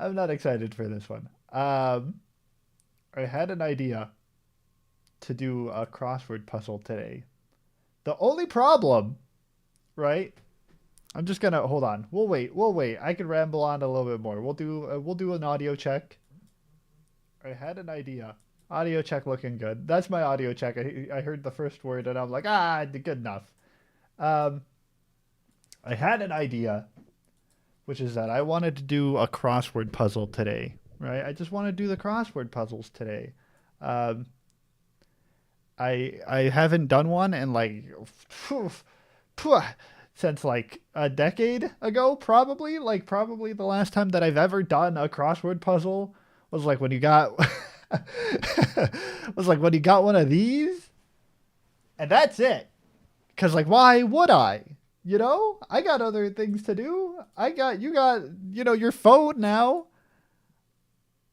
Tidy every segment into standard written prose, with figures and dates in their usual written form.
I'm not excited for this one. I had an idea to do a crossword puzzle today. The only problem, right? I'm just gonna hold on. We'll wait. We'll wait. I can ramble on a little bit more. We'll do an audio check. I had an idea. Audio check looking good. That's my audio check. I heard the first word and I'm like, good enough. Um, I had an idea, which is that I wanted to do a crossword puzzle today. Right? I just want to do the crossword puzzles today. Um, I haven't done one in like since like a decade ago, probably. Like probably the last time that I've ever done a crossword puzzle was like when you got was like when you got one of these, and that's it. Cause like why would I? You know, I got other things to do. You got your phone now.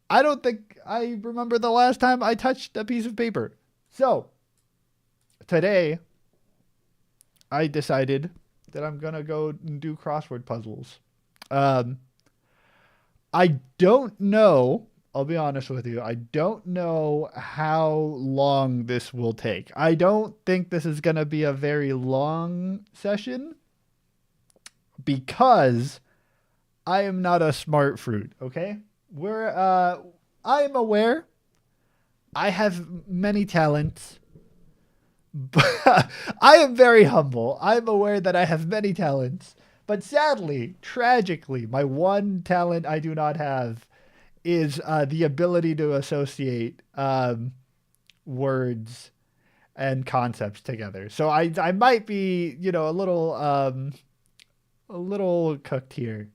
I don't think I remember the last time I touched a piece of paper. So today I decided that I'm gonna go and do crossword puzzles. Um, I don't know. I'll be honest with you. I don't know how long this will take. I don't think this is gonna be a very long session because I am not a smart fruit. Okay, I am aware. I have many talents. But I am very humble. I'm aware that I have many talents. But sadly, tragically, my one talent I do not have is the ability to associate words and concepts together. So I might be, a little cooked here.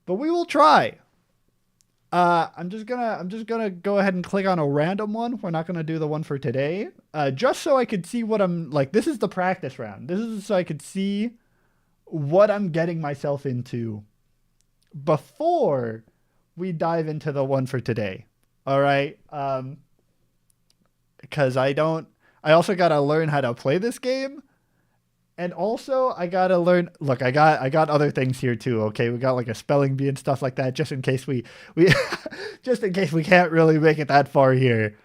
But we will try. I'm just gonna go ahead and click on a random one. We're not gonna do the one for today. Just so I could see what I'm like. This is the practice round. This is so I could see what I'm getting myself into before we dive into the one for today. All right. Because I don't. I also gotta learn how to play this game. And also, I gotta learn. Look, I got other things here too. Okay, we got like a spelling bee and stuff like that, just in case we just in case we can't really make it that far here,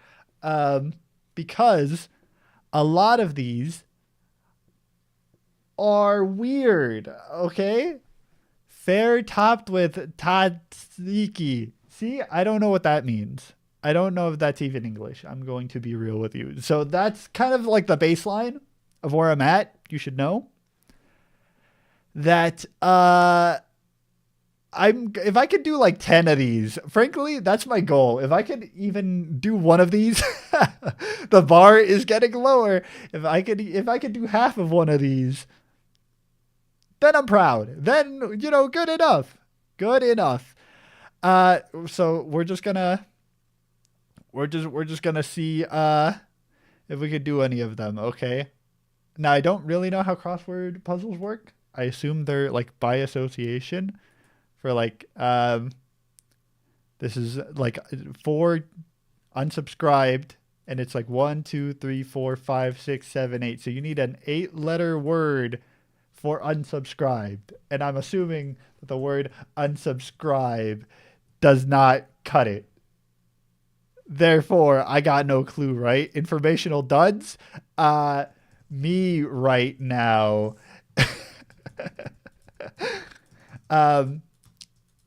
um, because a lot of these are weird. Okay, fair topped with tatsiki. See, I don't know what that means. I don't know if that's even English. I'm going to be real with you. So that's kind of like the baseline of where I'm at. You should know that I'm if I could do like 10 of these, frankly, that's my goal. If I could even do one of these, the bar is getting lower. If I could do half of one of these, then I'm proud. Then, good enough. Good enough. So we're just gonna see if we could do any of them, okay? Now, I don't really know how crossword puzzles work. I assume they're like by association for like this is like four unsubscribed and it's like 1, 2, 3, 4, 5, 6, 7, 8. So you need an 8-letter word for unsubscribed. And I'm assuming that the word unsubscribe does not cut it. Therefore, I got no clue, right? Informational duds. Me right now. um,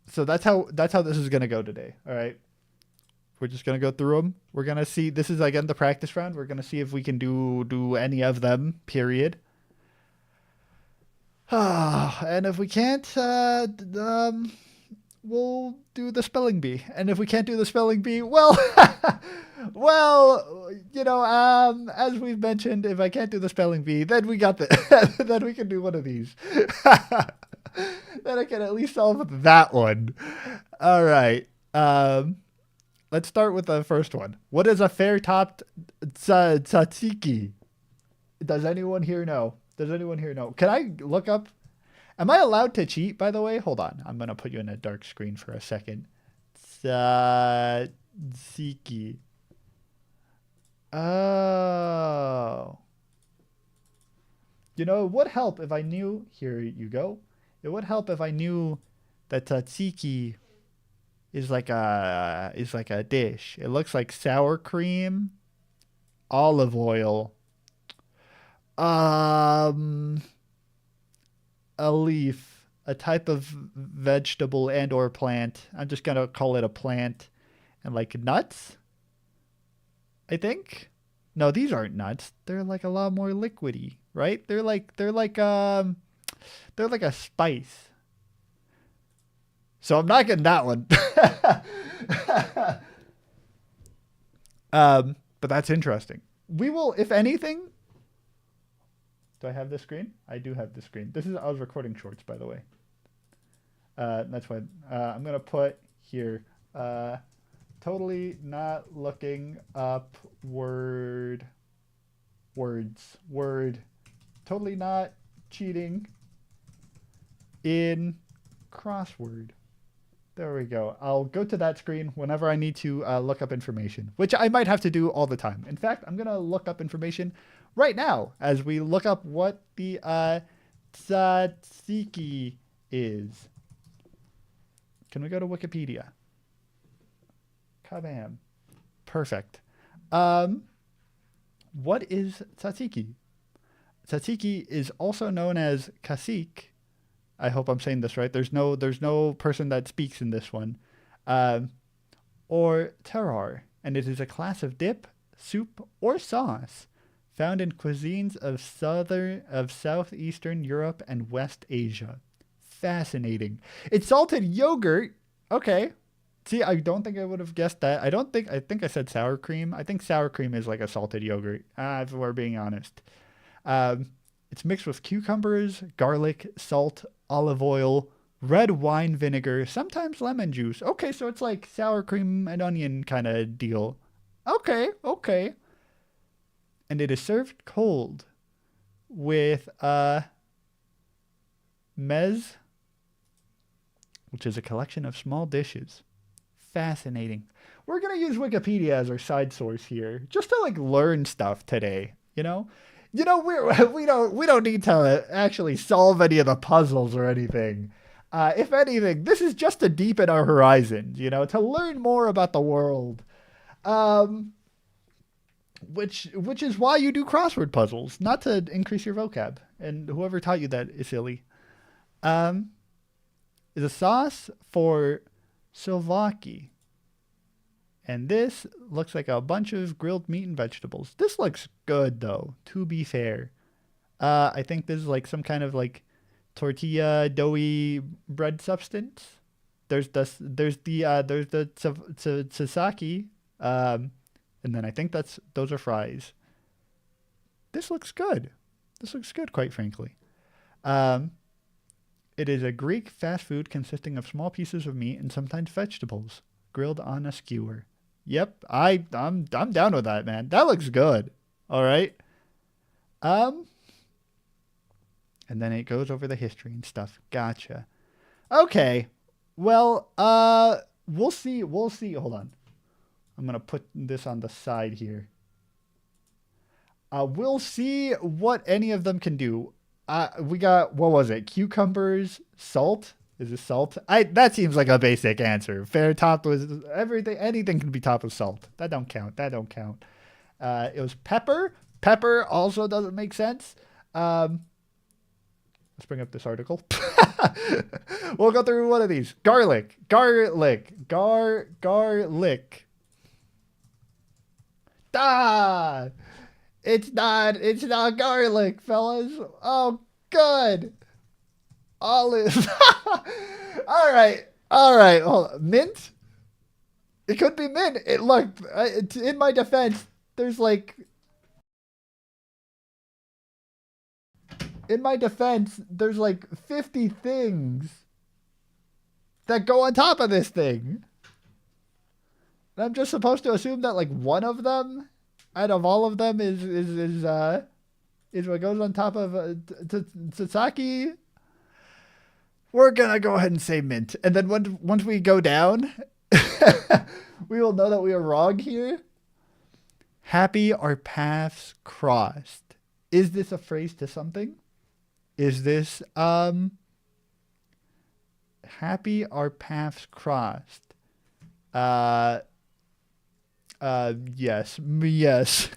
so that's how this is gonna go today. All right, we're just gonna go through them. We're gonna see. This is again the practice round. We're gonna see if we can do any of them. Period. And if we can't, we'll do the spelling bee. And if we can't do the spelling bee, well, well, as we've mentioned, if I can't do the spelling bee, then we got the, then we can do one of these. Then I can at least solve that one. All right. Let's start with the first one. What is a fair topped tzatziki? Does anyone here know? Does anyone here know? Can I look up? Am I allowed to cheat, by the way? Hold on. I'm going to put you in a dark screen for a second. Tzatziki. Oh. It would help if I knew. Here you go. It would help if I knew that tzatziki is like a dish. It looks like sour cream, olive oil, um, a leaf, a type of vegetable and or plant. I'm just gonna call it a plant, and like nuts. I think. No, these aren't nuts. They're like a lot more liquidy, right? They're like a spice. So I'm not getting that one. But that's interesting. We will, if anything. Do I have this screen? I do have this screen. I was recording shorts, by the way. That's why I'm gonna put here. Totally not looking up word. Totally not cheating in crossword. There we go. I'll go to that screen whenever I need to look up information, which I might have to do all the time. In fact, I'm going to look up information right now as we look up what the tzatziki is. Can we go to Wikipedia? Kabam. Perfect. What is tzatziki? Tzatziki is also known as kasik. I hope I'm saying this right. There's no person that speaks in this one. Or terroir, and it is a class of dip, soup, or sauce found in cuisines of southeastern Europe and West Asia. Fascinating. It's salted yogurt. Okay. See, I don't think I would have guessed that. I think I said sour cream. I think sour cream is like a salted yogurt, if we're being honest. It's mixed with cucumbers, garlic, salt, olive oil, red wine vinegar, sometimes lemon juice. Okay, so it's like sour cream and onion kind of deal. Okay. And it is served cold with mez, which is a collection of small dishes. Fascinating. We're going to use Wikipedia as our side source here just to like learn stuff today, you know? We don't need to actually solve any of the puzzles or anything. If anything, this is just to deepen our horizons, to learn more about the world. Which is why you do crossword puzzles, not to increase your vocab. And whoever taught you that is silly. Is a sauce for souvlaki. And this looks like a bunch of grilled meat and vegetables. This looks good, though, to be fair. I think this is like some kind of like tortilla doughy bread substance. There's the tzatziki, and then I think those are fries. This looks good. Quite frankly. It is a Greek fast food consisting of small pieces of meat and sometimes vegetables grilled on a skewer. Yep, I'm down with that, man. That looks good. All right. And then it goes over the history and stuff. Gotcha. Okay. Well, we'll see. Hold on. I'm going to put this on the side here. We'll see what any of them can do. We got, what was it? Cucumbers, salt. Is this salt? That seems like a basic answer. Fair topped with everything. Anything can be topped with salt. That don't count. It was pepper. Pepper also doesn't make sense. Let's bring up this article. We'll go through one of these. Garlic. Ah! It's not garlic, fellas. Oh, good. Olive. All right. Hold on. Mint. It could be mint. In my defense, there's like 50 things that go on top of this thing. And I'm just supposed to assume that like one of them out of all of them is what goes on top of tzatziki. We're gonna go ahead and say mint, and then once we go down, we will know that we are wrong here. Happy our paths crossed. Is this a phrase to something? Is this happy our paths crossed? Uh, yes, yes.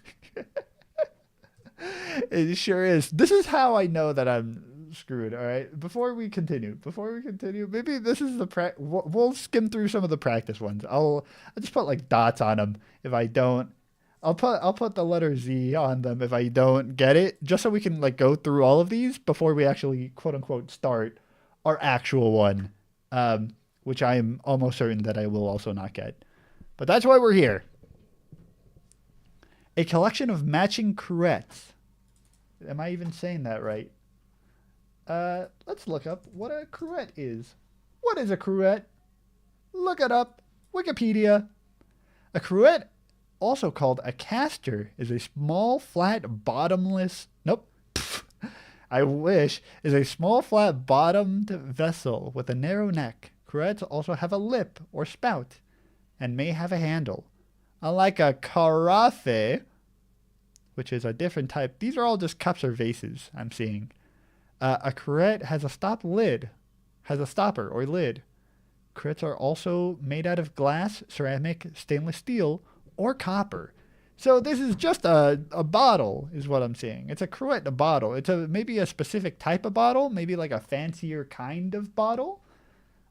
It sure is. This is how I know that I'm screwed. All right. Before we continue, maybe this is the we'll skim through some of the practice ones. I'll just put like dots on them if I don't. I'll put the letter Z on them if I don't get it, just so we can like go through all of these before we actually quote unquote start our actual one, which I am almost certain that I will also not get. But that's why we're here. A collection of matching cruets. Am I even saying that right? Let's look up what a cruet is. What is a cruet? Look it up. Wikipedia. A cruet, also called a caster, is a small, flat, bottomless. Nope. I wish. Is a small, flat, bottomed vessel with a narrow neck. Cruets also have a lip or spout and may have a handle. Unlike a carafe, which is a different type. These are all just cups or vases I'm seeing. A cruet has a stopper or lid. Crits are also made out of glass, ceramic, stainless steel, or copper. So this is just a bottle, is what I'm seeing. It's a cruet in a bottle. It's maybe a specific type of bottle, maybe like a fancier kind of bottle.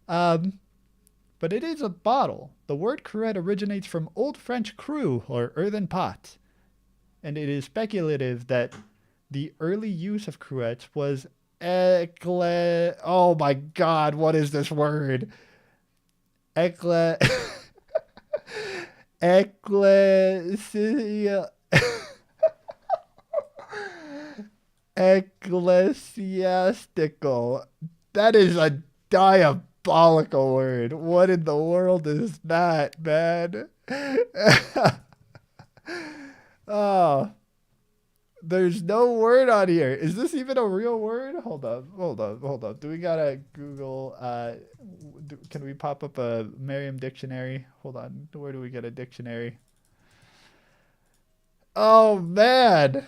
But it is a bottle. The word cruet originates from Old French cru, or earthen pot. And it is speculative that the early use of cruets was oh my god, what is this word? Ecclesia ecclesiastical. That is a diabolical word. What in the world is that, man? Oh, there's no word on here. Is this even a real word? Hold up. Do we gotta Google? Can we pop up a Merriam dictionary? Hold on. Where do we get a dictionary? Oh man.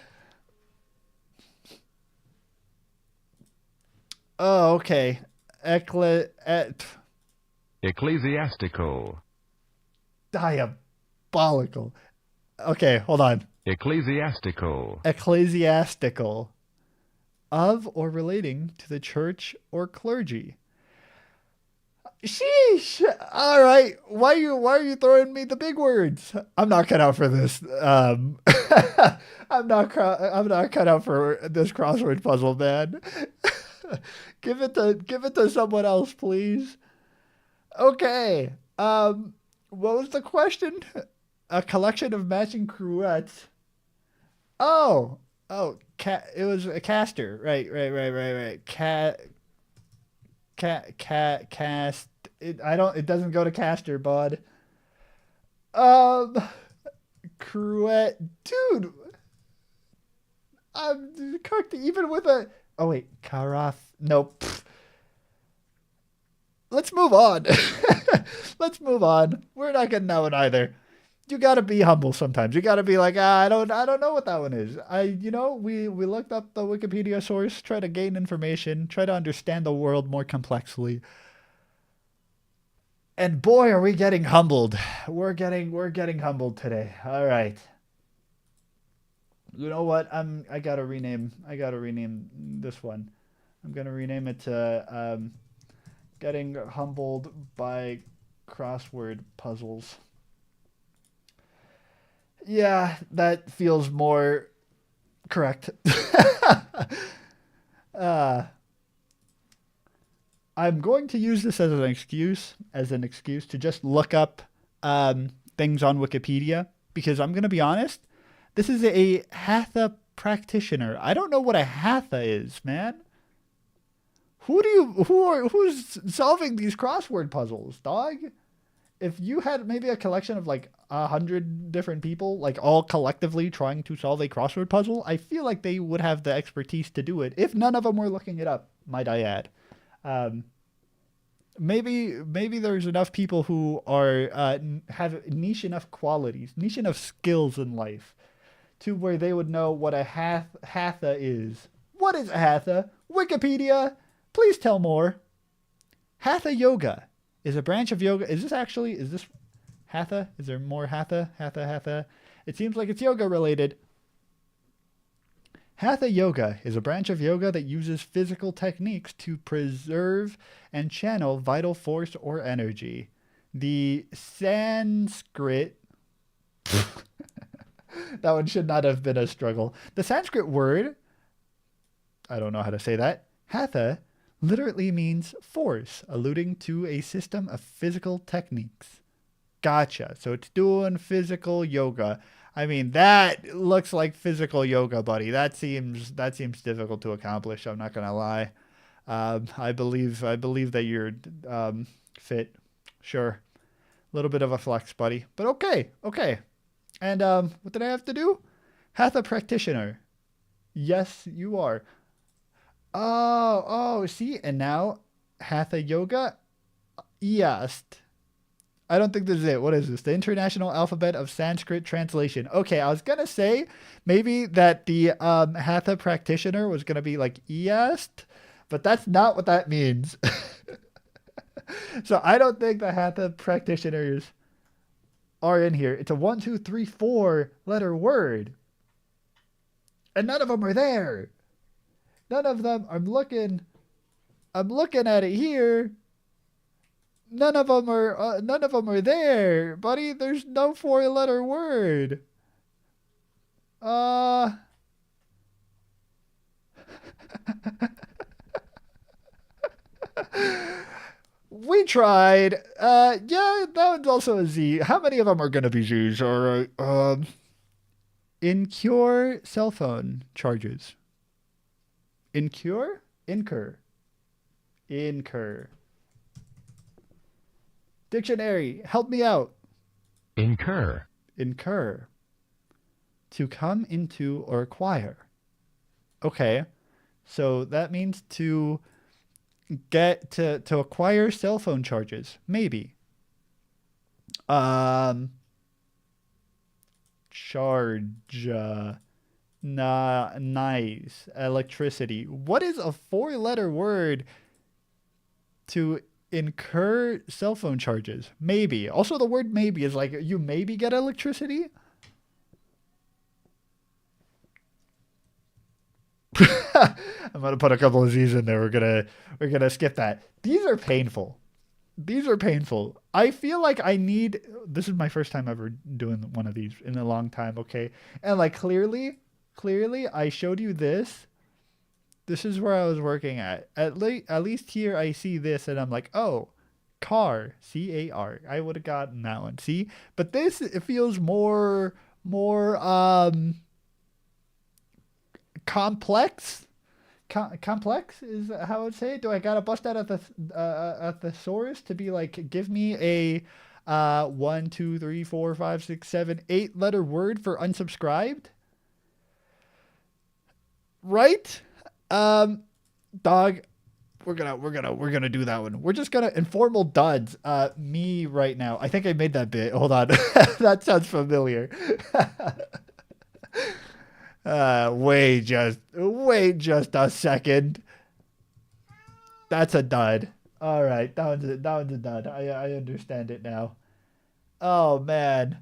Oh, okay. Ecclesiastical. Diabolical. Okay, hold on. Ecclesiastical. Ecclesiastical. Of or relating to the church or clergy. Sheesh. All right. Why are you throwing me the big words? I'm not cut out for this. I'm not cut out for this crossword puzzle, man. Give it to someone else, please. Okay. What was the question? A collection of matching cruets. Oh, it was a caster. Right. Cast. It doesn't go to caster, bud. Cruet, dude. I'm cooked even with a. Oh wait, carafe. Nope. Let's move on. Let's move on. We're not gonna know it either. You gotta be humble sometimes. You gotta be like, I don't know what that one is. We looked up the Wikipedia source, try to gain information, try to understand the world more complexly. And boy, are we getting humbled. We're getting humbled today. All right. You know what? I gotta rename this one. I'm gonna rename it to getting humbled by crossword puzzles. Yeah, that feels more correct. I'm going to use this as an excuse to just look up things on Wikipedia, because I'm going to be honest, this is a Hatha practitioner. I don't know what a Hatha is, man. Who's solving these crossword puzzles, dog? If you had maybe a collection of like 100 different people, like all collectively trying to solve a crossword puzzle, I feel like they would have the expertise to do it. If none of them were looking it up, might I add. Maybe there's enough people who are have niche enough qualities, niche enough skills in life, to where they would know what a hatha is. What is a hatha? Wikipedia, please tell more. Hatha yoga is a branch of yoga. Is this Hatha? Is there more hatha? Hatha. It seems like it's yoga related. Hatha yoga is a branch of yoga that uses physical techniques to preserve and channel vital force or energy. The Sanskrit. That one should not have been a struggle. The Sanskrit word, I don't know how to say that, hatha, literally means force, alluding to a system of physical techniques. Gotcha. So it's doing physical yoga. I mean, that looks like physical yoga, buddy. That seems difficult to accomplish. I'm not gonna lie. I believe that you're fit. Sure, a little bit of a flex, buddy, but okay. And what did I have to do? Hatha practitioner. Yes, you are. Oh, see, and now Hatha yoga. Yes. I don't think this is it. What is this? The International Alphabet of Sanskrit Translation. Okay, I was gonna say maybe that the Hatha practitioner was gonna be like EAST, but that's not what that means. So I don't think the Hatha practitioners are in here. It's a 1, 2, 3, 4 letter word, and none of them are there. None of them. I'm looking at it here. None of them are there, buddy. There's no 4-letter word. We tried. Yeah, that one's also a Z. How many of them are gonna be Z's? Or incur cell phone charges. Incur. Dictionary, help me out. Incur. To come into or acquire. Okay. So that means to get to acquire cell phone charges. Maybe. Charge. Nice. Electricity. What is a 4-letter word to incur cell phone charges? Maybe. Also, the word maybe is like you maybe get electricity. I'm gonna put a couple of Z's in there. We're gonna skip that. These are painful. I feel like I need. This is my first time ever doing one of these in a long time. Okay, and like clearly, I showed you this. This is where I was working at. At least here I see this and I'm like, oh, car, CAR. I would have gotten that one. See? But this, it feels more complex. Complex is how I would say it. Do I gotta bust out at the thesaurus to be like, give me a 1, 2, 3, 4, 5, 6, 7, 8-letter word for unsubscribed? Right? Dog, we're gonna do that one. We're just gonna informal duds. Me right now. I think I made that bit. Hold on. That sounds familiar. Wait just a second. That's a dud. All right, that one's a dud. I understand it now. Oh man.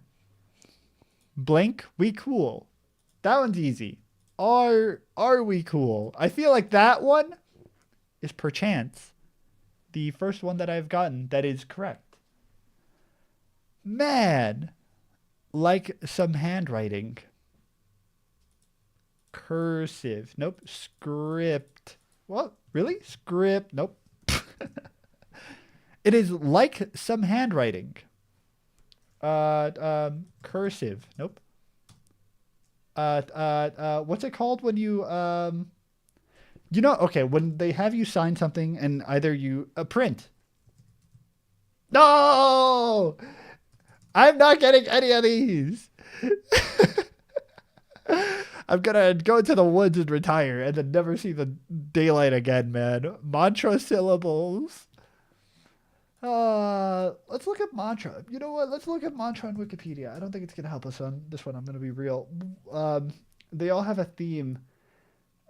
Blink, we cool. That one's easy. Are we cool? I feel like that one is perchance the first one that I've gotten that is correct. Man, like some handwriting. Cursive. Nope. Script. What? Really? Script. Nope. It is like some handwriting. Cursive. Nope. What's it called when you okay, when they have you sign something and either you print. No, I'm not getting any of these. I'm gonna go into the woods and retire and then never see the daylight again, man. Mantra syllables. Let's look at mantra. You know what? Let's look at mantra on Wikipedia. I don't think it's gonna help us on this one. I'm gonna be real. They all have a theme.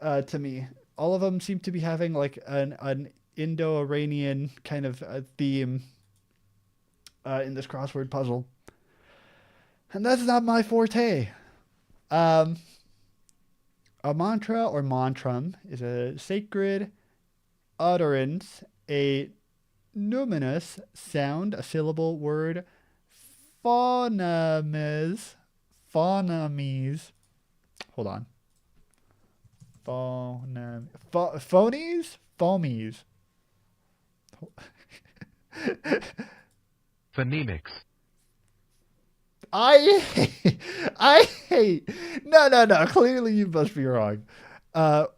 To me, all of them seem to be having like an Indo-Iranian kind of theme. In this crossword puzzle. And that's not my forte. Um, a mantra or mantram is a sacred utterance, a numinous sound, a syllable, word, phonemes, phonemes. Hold on. Phonies? Foamies. Phonemics. I hate, I hate. No, no, no. Clearly, you must be wrong.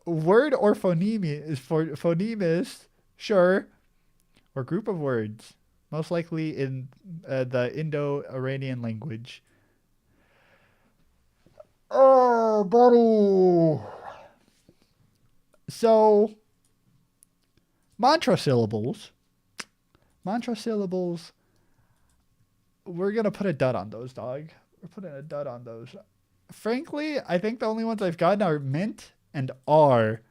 Word or phoneme is for phonemes, sure, or group of words, most likely in the Indo-Iranian language. Oh, buddy. So, mantra syllables. Mantra syllables. We're gonna put a dud on those, dog. We're putting a dud on those. Frankly, I think the only ones I've gotten are mint and R,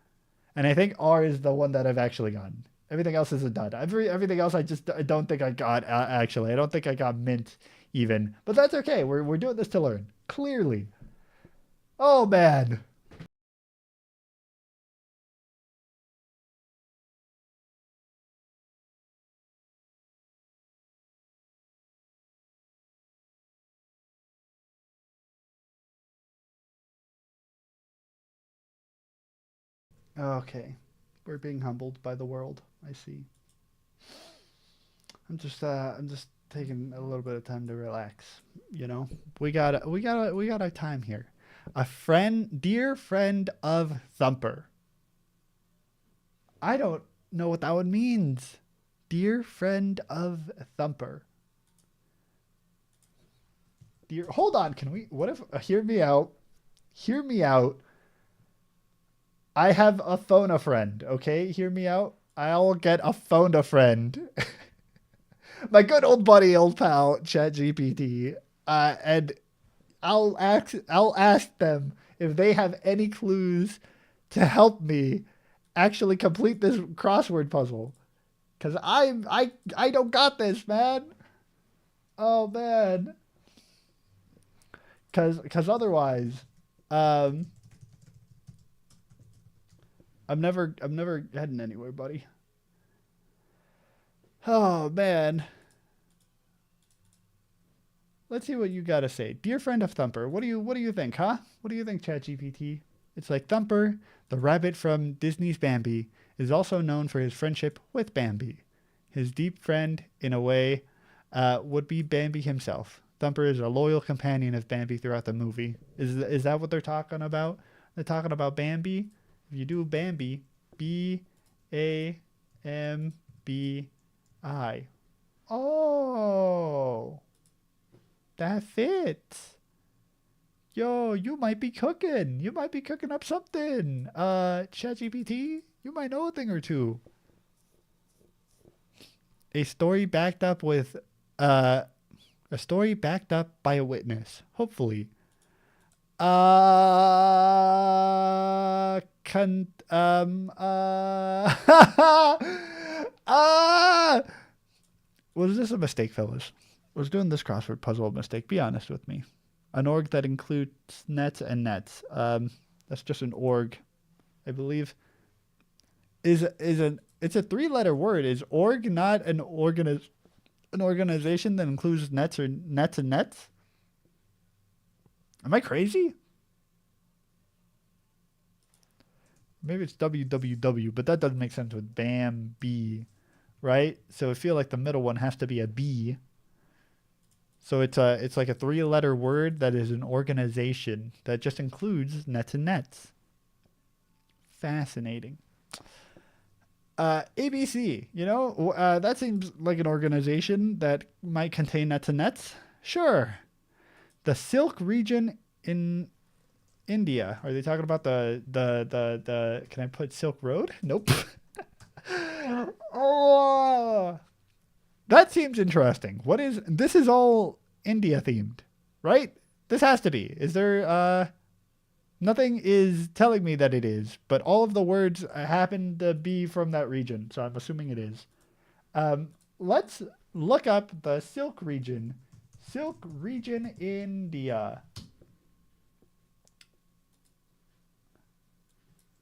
and I think R is the one that I've actually gotten. Everything else is a dud. Everything else I don't think I got actually. I don't think I got mint even, but that's okay. We're doing this to learn. Clearly. Oh man. Okay, we're being humbled by the world. I see. I'm just taking a little bit of time to relax. You know, we got our time here. A friend, dear friend of Thumper. I don't know what that one means. Dear friend of Thumper. Dear, hold on. Can we? What if? Hear me out. Hear me out. I have a phone a friend. Okay, hear me out. I'll get a phone a friend. My good old buddy, old pal, ChatGPT, and I'll ask them if they have any clues to help me actually complete this crossword puzzle. Cause I don't got this, man. Oh man. Cause otherwise, um, I'm never heading anywhere, buddy. Oh man. Let's see what you gotta say. Dear friend of Thumper, what do you think, huh? What do you think, ChatGPT? It's like Thumper, the rabbit from Disney's Bambi, is also known for his friendship with Bambi. His deep friend, in a way, would be Bambi himself. Thumper is a loyal companion of Bambi throughout the movie. Is that what they're talking about? They're talking about Bambi. If you do Bambi, Bambi. Oh, that fits. Yo, you might be cooking. You might be cooking up something. ChatGPT, you might know a thing or two. A story backed up with uh a story backed up by a witness. Hopefully. Con Was this a mistake, fellas? Was doing this crossword puzzle a mistake? Be honest with me. An org that includes nets and nets. That's just an org, I believe. It's a three-letter word. Is org not an organization that includes nets or nets and nets? Am I crazy? Maybe it's www, but that doesn't make sense with Bambi, right? So I feel like the middle one has to be a B. So it's like a three-letter word that is an organization that just includes nets and nets. Fascinating. ABC, that seems like an organization that might contain nets and nets. Sure. The Silk region in India. Are they talking about the can I put Silk Road? Nope. Oh, that seems interesting. This is all India themed, right? This has to be. Is there nothing is telling me that it is, but all of the words happen to be from that region, so I'm assuming it is. Let's look up the Silk region. Silk region, India.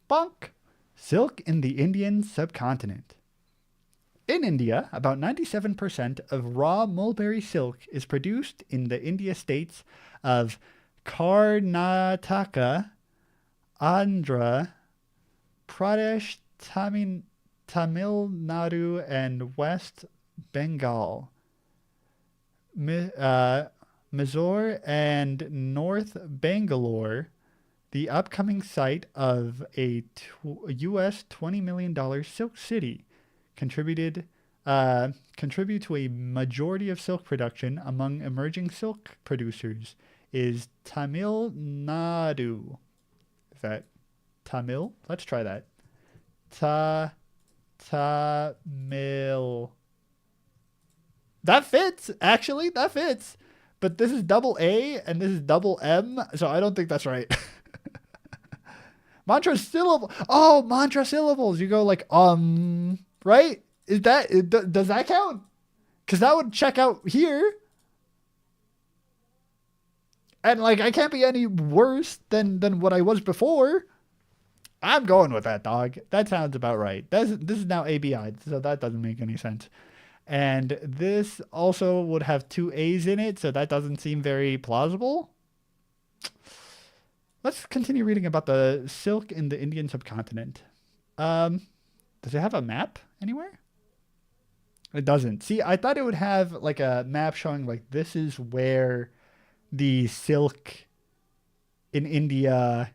Bonk. Silk in the Indian subcontinent. In India, about 97% of raw mulberry silk is produced in the India states of Karnataka, Andhra Pradesh, Tamil Nadu, and West Bengal. Mysore and North Bangalore, the upcoming site of a U.S. $20 million silk city, contribute to a majority of silk production among emerging silk producers is Tamil Nadu. Is that Tamil? Let's try that. Tamil. That fits, actually. That fits. But this is double A and this is double M, so I don't think that's right. Mantra syllable. Oh, mantra syllables. You go like right? Is that does that count? Because that would check out here. And like I can't be any worse than what I was before. I'm going with that, dog. That sounds about right. This is now ABI, so that doesn't make any sense. And this also would have two A's in it, so that doesn't seem very plausible. Let's continue reading about the silk in the Indian subcontinent. Does it have a map anywhere? It doesn't. See, I thought it would have like a map showing like this is where the silk in India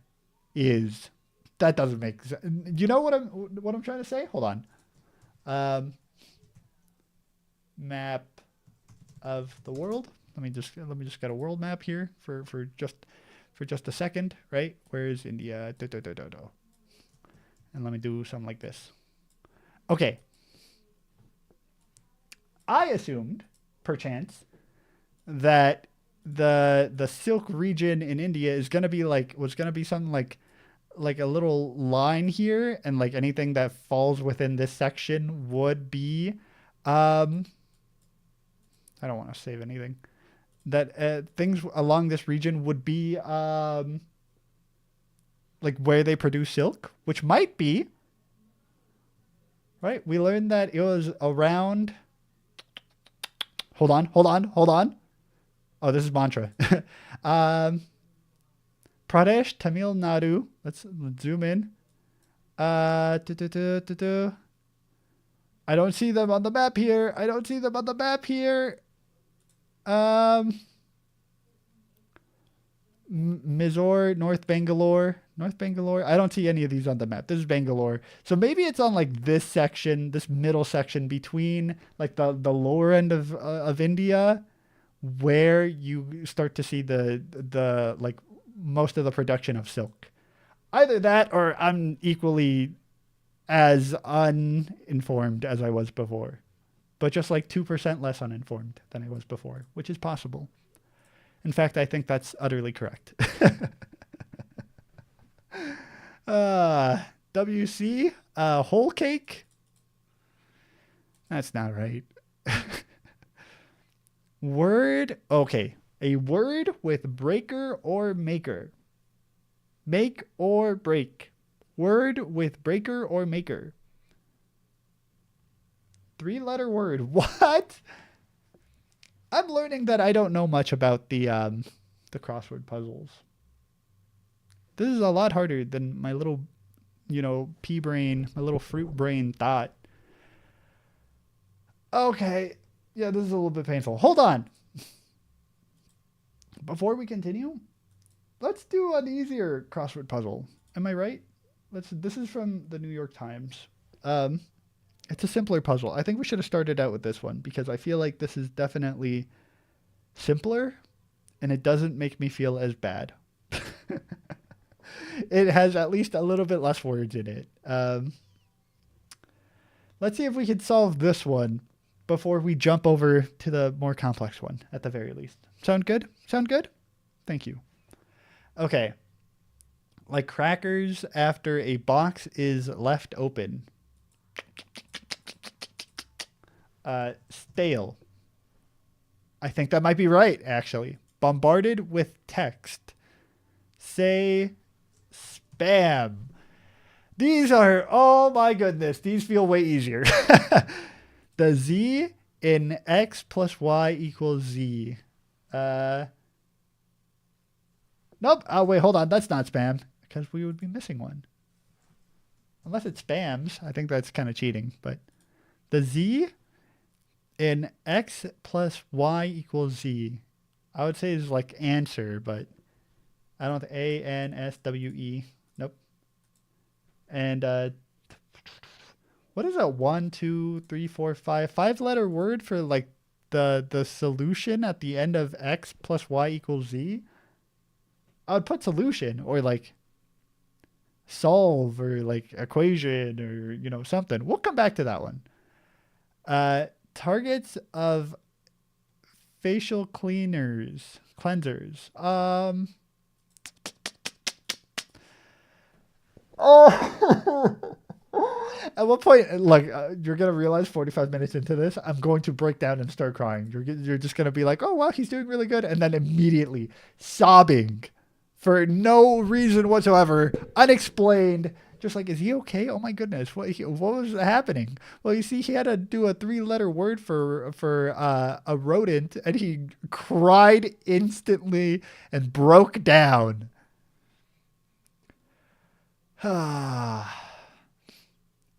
is. That doesn't make sense. You know what I'm trying to say? Hold on. Map of the world. Let me just get a world map here for just a second, right? Where is India? And let me do something like this. Okay. I assumed, perchance, that the silk region in India was gonna be something like a little line here, and like anything that falls within this section would be I don't want to save anything. That things along this region would be like where they produce silk, which might be right. We learned that it was around. Hold on. Oh, this is mantra. Pradesh, Tamil Nadu. Let's zoom in. I don't see them on the map here. Mysore, North Bangalore. I don't see any of these on the map. This is Bangalore. So maybe it's on like this section, this middle section between like the lower end of India, where you start to see the like most of the production of silk. Either that or I'm equally as uninformed as I was before, but just like 2% less uninformed than I was before, which is possible. In fact, I think that's utterly correct. WC, whole cake? That's not right. Word, okay. A word with breaker or maker. Make or break. Word with breaker or maker. 3-letter word. What? I'm learning that I don't know much about the crossword puzzles. This is a lot harder than my little, pea brain, my little fruit brain thought. Okay. Yeah, this is a little bit painful. Hold on. Before we continue, let's do an easier crossword puzzle. Am I right? This is from the New York Times. It's a simpler puzzle. I think we should have started out with this one because I feel like this is definitely simpler and it doesn't make me feel as bad. It has at least a little bit less words in it. Let's see if we can solve this one before we jump over to the more complex one at the very least. Sound good? Thank you. Okay. Like crackers after a box is left open. Stale. I think that might be right, actually. Bombarded with text. Say spam. These are, oh my goodness, these feel way easier. The Z in X plus Y equals Z. Nope. Oh, wait, hold on. That's not spam because we would be missing one. Unless it spams. I think that's kind of cheating. But the Z in X plus Y equals Z. I would say is like answer, but I don't think ANSWE. Nope. And what is a 1, 2, 3, 4, 5 5-letter word for like the solution at the end of X plus Y equals Z? I would put solution or like solve or like equation or something. We'll come back to that one. Targets of facial cleansers. Oh. At what point, like, you're gonna realize 45 minutes into this, I'm going to break down and start crying. You're just gonna be like, oh wow, he's doing really good, and then immediately sobbing for no reason whatsoever, unexplained. Just like, is he okay? Oh my goodness, what was happening? Well, you see, he had to do a 3-letter word for a rodent, and he cried instantly and broke down. A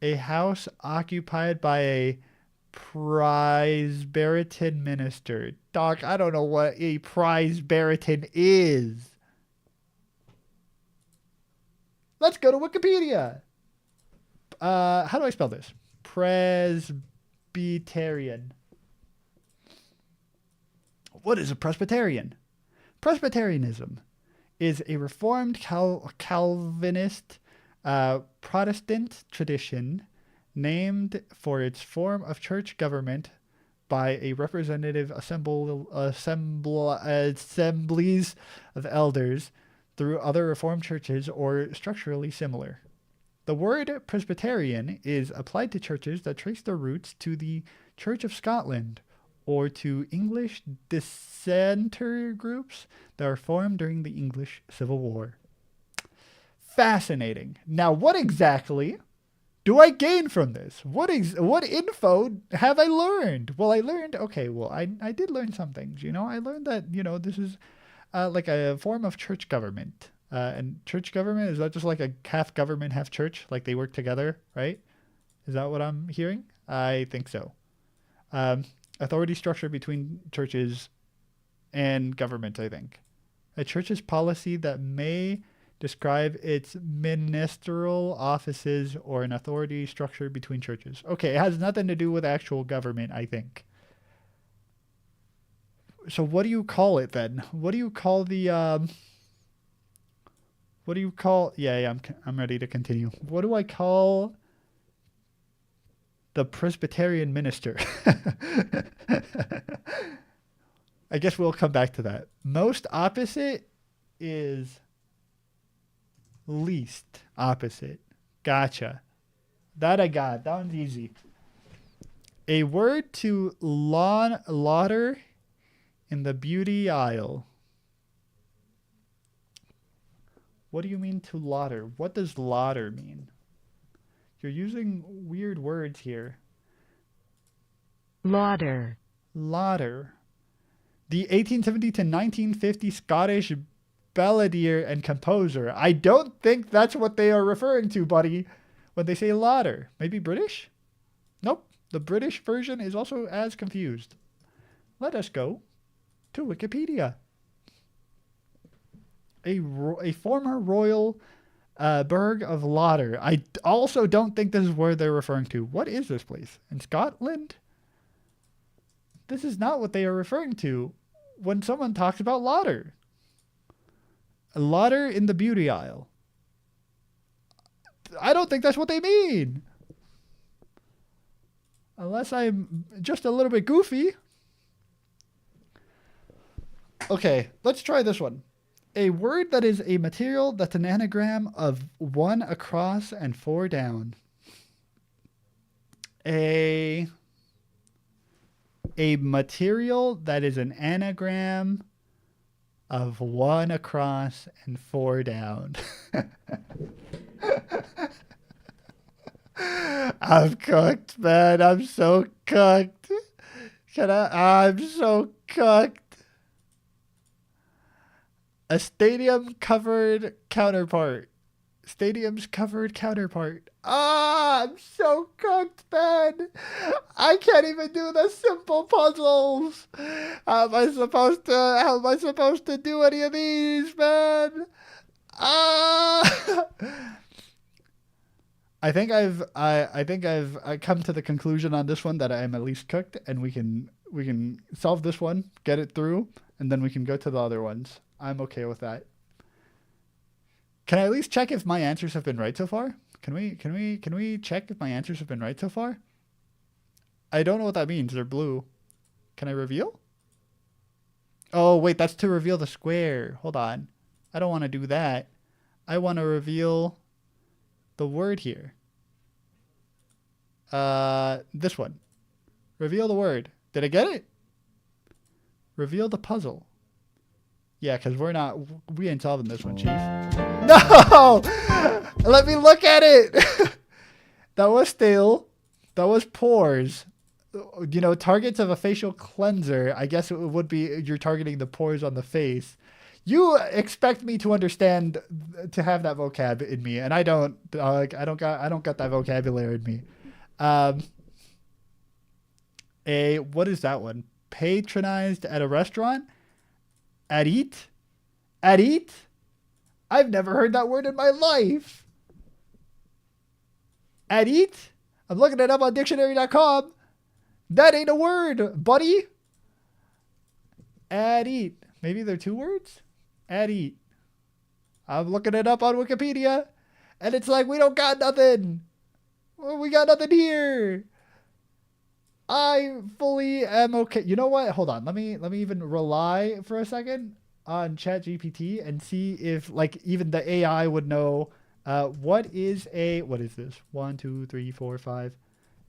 house occupied by a Presbyterian minister. Doc, I don't know what a Presbyterian is. Let's go to Wikipedia. How do I spell this? Presbyterian. What is a Presbyterian? Presbyterianism is a Reformed Calvinist Protestant tradition named for its form of church government by a representative assemblies of elders through other Reformed churches or structurally similar. The word Presbyterian is applied to churches that trace their roots to the Church of Scotland or to English dissenter groups that were formed during the English Civil War. Fascinating. Now, what exactly do I gain from this? What info have I learned? Well, I learned, I did learn some things. I learned that, this is like a form of church government. And church government, is that just like a half government, half church? Like they work together, right? Is that what I'm hearing? I think so. Authority structure between churches and government, I think. A church's policy that may describe its ministerial offices or an authority structure between churches. Okay, it has nothing to do with actual government, I think. So what do you call it then? What do you call the what do you call? Yeah, I'm ready to continue. What do I call the Presbyterian minister? I guess we'll come back to that. Most opposite is least opposite. Gotcha. That I got. That one's easy. A word to lauder in the beauty aisle. What do you mean to lauder? What does lauder mean? You're using weird words here. Lauder. Lauder. The 1870 to 1950 Scottish balladeer and composer. I don't think that's what they are referring to, buddy, when they say lauder. Maybe British? Nope. The British version is also as confused. Let us go to Wikipedia. A former royal burgh of Lauder. I also don't think this is where they're referring to. What is this place? In Scotland? This is not what they are referring to when someone talks about Lauder. Lauder in the beauty aisle. I don't think that's what they mean. Unless I'm just a little bit goofy. Okay, let's try this one. A word that is a material that's an anagram of 1 across and 4 down. A material that is an anagram of 1 across and 4 down. I'm cooked, man. I'm so cooked. I'm so cooked. A stadium covered counterpart. Stadium's covered counterpart. Ah, I'm so cooked, man. I can't even do the simple puzzles. How am I supposed to do any of these, man? Ah. I come to the conclusion on this one that I am at least cooked, and we can solve this one, get it through, and then we can go to the other ones. I'm okay with that. Can I at least check if my answers have been right so far? Can we check if my answers have been right so far? I don't know what that means. They're blue. Can I reveal? Oh wait, that's to reveal the square. Hold on. I don't want to do that. I want to reveal the word here. This one. Reveal the word. Did I get it? Reveal the puzzle. Yeah, because we ain't solving this one, Chief. No! Let me look at it! That was stale. That was pores. Targets of a facial cleanser. I guess it would be you're targeting the pores on the face. You expect me to understand, to have that vocab in me, and I don't. I don't got that vocabulary in me. What is that one? Patronized at a restaurant? At eat? At eat? I've never heard that word in my life. At eat? I'm looking it up on dictionary.com. That ain't a word, buddy. At eat. Maybe they're 2 words? At eat. I'm looking it up on Wikipedia, and it's like, we don't got nothing. We got nothing here. I fully am okay. You know what? Hold on. Let me even rely for a second on ChatGPT and see if even the AI would know what is this? 1, 2, 3, 4, 5.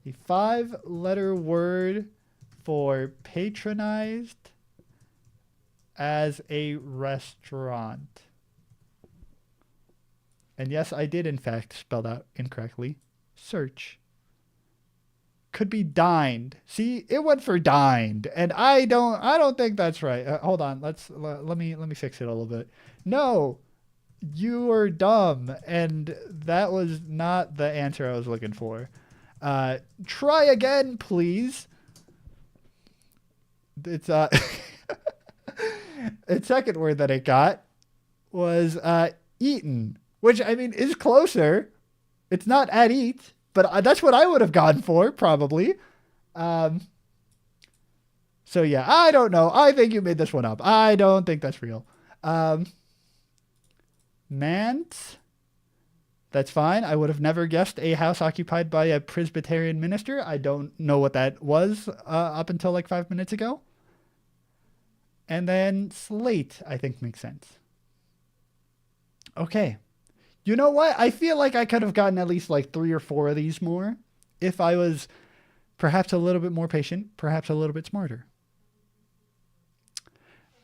A 5-letter word for patronized as a restaurant. And yes, I did in fact spell that incorrectly. Search. Could be dined. See, it went for dined, and I don't think that's right. Hold on, let me fix it a little bit. No, you are dumb, and that was not the answer I was looking for. Try again, please. It's the second word that it got was eaten, which I mean is closer. It's not at eat. But that's what I would have gone for, probably. So, yeah, I don't know. I think you made this one up. I don't think that's real. Manse. That's fine. I would have never guessed a house occupied by a Presbyterian minister. I don't know what that was up until 5 minutes ago. And then slate, I think, makes sense. Okay. You know what? I feel like I could have gotten at least 3 or 4 of these more if I was perhaps a little bit more patient, perhaps a little bit smarter.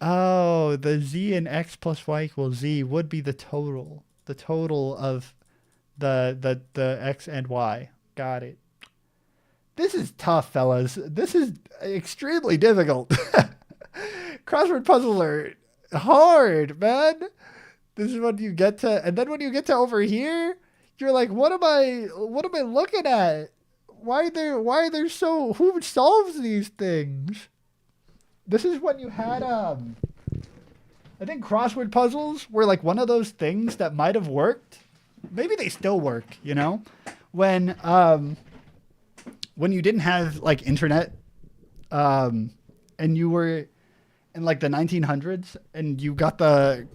Oh, the z and x plus y equals z would be the total of the x and y. Got it. This is tough, fellas. This is extremely difficult. Crossword puzzles are hard, man. This is when you get to, and then when you get to over here, you're like, what am I looking at? Why are there so, who solves these things? This is when you had, I think crossword puzzles were one of those things that might have worked. Maybe they still work, when you didn't have internet, and you were in the 1900s, and you got the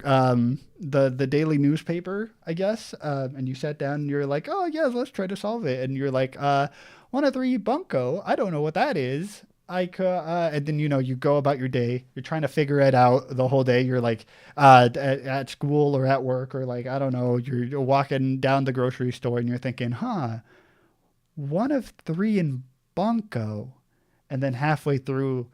daily newspaper, I guess, and you sat down and you're like, oh yeah, let's try to solve it, and you're like, 1 of 3 bunco, I don't know what that is. I could, and then you go about your day. You're trying to figure it out the whole day. You're at school or at work, or I don't know. You're walking down the grocery store and you're thinking, 1 of 3 in bunco. And then halfway through,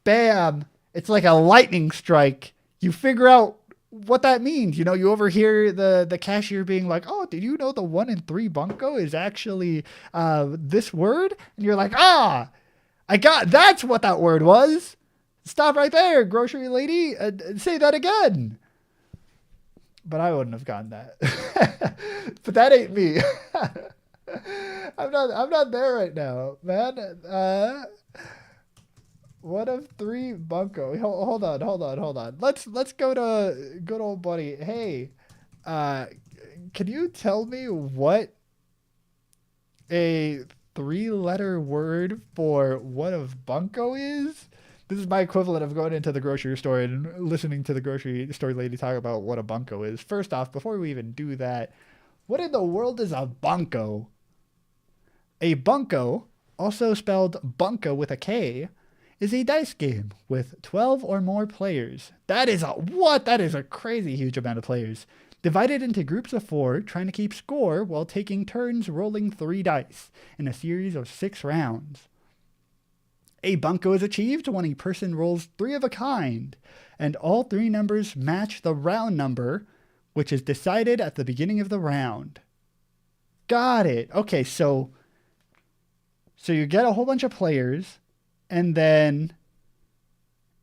bam, it's like a lightning strike. You figure out what that means. You know, you overhear the cashier being like, "Oh, did you know the 1 in 3 bunko is actually this word?" And you're like, "Ah, that's what that word was. Stop right there, grocery lady. Say that again." But I wouldn't have gotten that. But that ain't me. I'm not there right now, man. 1 of 3 bunko. Hold on. Let's go to good old buddy. Hey, can you tell me what a 3-letter word for 1 of bunko is? This is my equivalent of going into the grocery store and listening to the grocery store lady talk about what a bunko is. First off, before we even do that, what in the world is a bunko? A bunko, also spelled bunko with a K, is a dice game with 12 or more players. That is a crazy huge amount of players. Divided into groups of 4, trying to keep score while taking turns rolling 3 dice in a series of 6 rounds. A bunko is achieved when a person rolls 3 of a kind, and all 3 numbers match the round number, which is decided at the beginning of the round. Got it. Okay, so you get a whole bunch of players, and then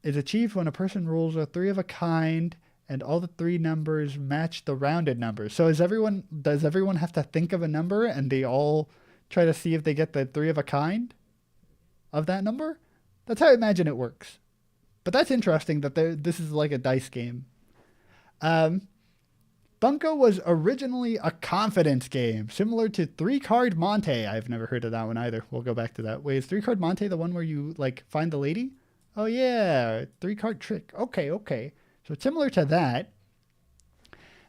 it's achieved when a person rolls a 3 of a kind, and all the 3 numbers match the rounded number. So does everyone have to think of a number, and they all try to see if they get the 3 of a kind of that number? That's how I imagine it works. But that's interesting that this is like a dice game. Bunko was originally a confidence game, similar to 3-card Monte. I've never heard of that one either. We'll go back to that. Wait, is 3-card Monte the one where you like find the lady? Oh yeah, 3-card trick. Okay. So it's similar to that.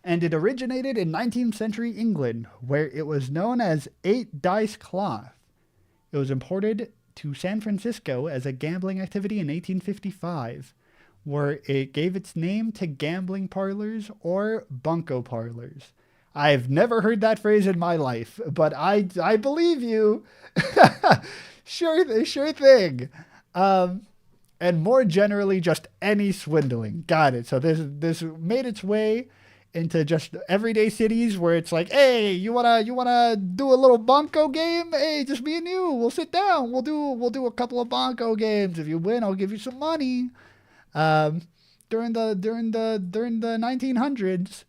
And it originated in 19th century England, where it was known as 8-dice cloth. It was imported to San Francisco as a gambling activity in 1855, where it gave its name to gambling parlors or bunko parlors. I've never heard that phrase in my life, but I believe you. Sure thing. And more generally, just any swindling. Got it. So this made its way into just everyday cities where it's like, hey, you wanna do a little bunko game? Hey, just me and you. We'll sit down. We'll do a couple of bunko games. If you win, I'll give you some money. During the 1900s,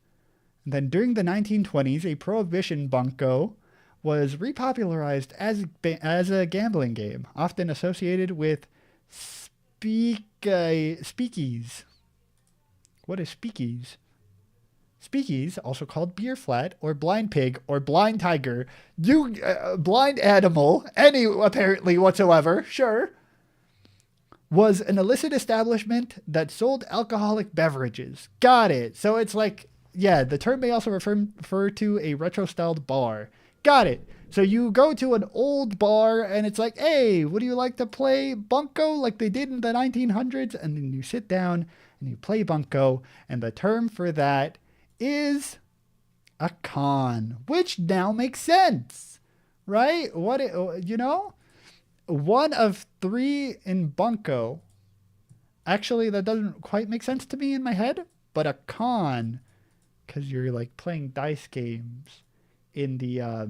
and then during the 1920s, a prohibition bunko was repopularized as a gambling game, often associated with speakeasies. What is speakeasies? Speakeasies, also called beer flat or blind pig or blind tiger, blind animal, any apparently whatsoever, sure, was an illicit establishment that sold alcoholic beverages. Got it. So it's like, yeah, the term may also refer to a retro-styled bar. Got it. So you go to an old bar and it's like, hey, would you like to play bunko like they did in the 1900s? And then you sit down and you play bunko, and the term for that is a con, which now makes sense, right? 1 of 3 in bunko. Actually, that doesn't quite make sense to me in my head, but a con, because you're like playing dice games in the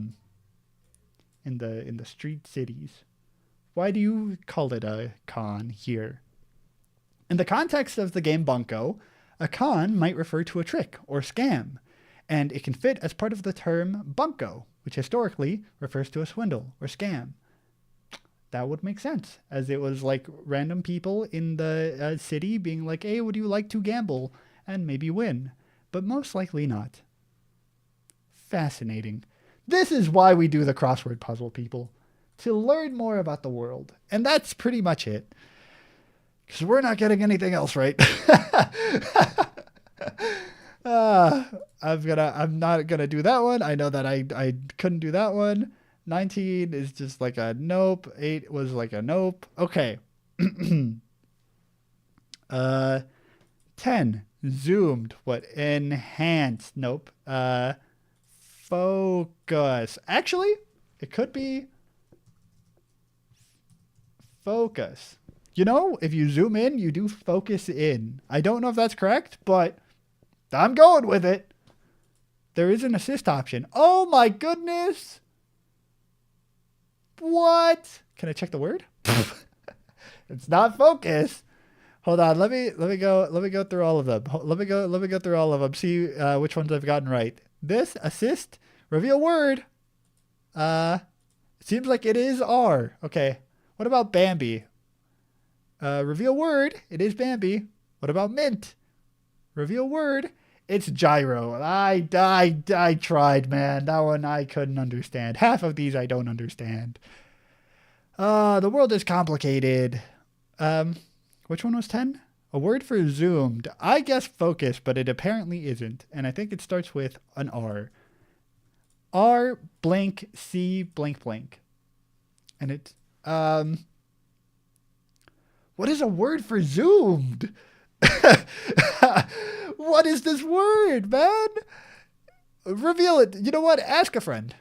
street cities. Why do you call it a con here? In the context of the game bunko, a con might refer to a trick or scam, and it can fit as part of the term bunko, which historically refers to a swindle or scam. That would make sense, as it was like random people in the city being like, hey, would you like to gamble and maybe win? But most likely not. Fascinating. This is why we do the crossword puzzle, people. To learn more about the world. And that's pretty much it. Because we're not getting anything else right. I'm not gonna do that one. I know that I couldn't do that one. 19 is just like a nope. 8 was like a nope. Okay. 10 zoomed. What? Enhanced. Nope. Focus. Actually, it could be Focus. You know, if you zoom in, you do focus in. I don't know if that's correct, but I'm going with it. There is an assist option. Oh my goodness. What? Can I check the word? It's not focus. Hold on. Let me go through all of them. Let me go through all of them. See which ones I've gotten right. This assist reveal word. Seems like it is R. Okay. What about Bambi? Reveal word. It is Bambi. What about mint? Reveal word. It's gyro. I tried, man. That one I couldn't understand. Half of these I don't understand. The world is complicated. Which one was 10? A word for zoomed. I guess focus, but it apparently isn't. And I think it starts with an R. R blank C blank blank. And it's, what is a word for zoomed? What is this word, man? Reveal it. You know what? Ask a friend.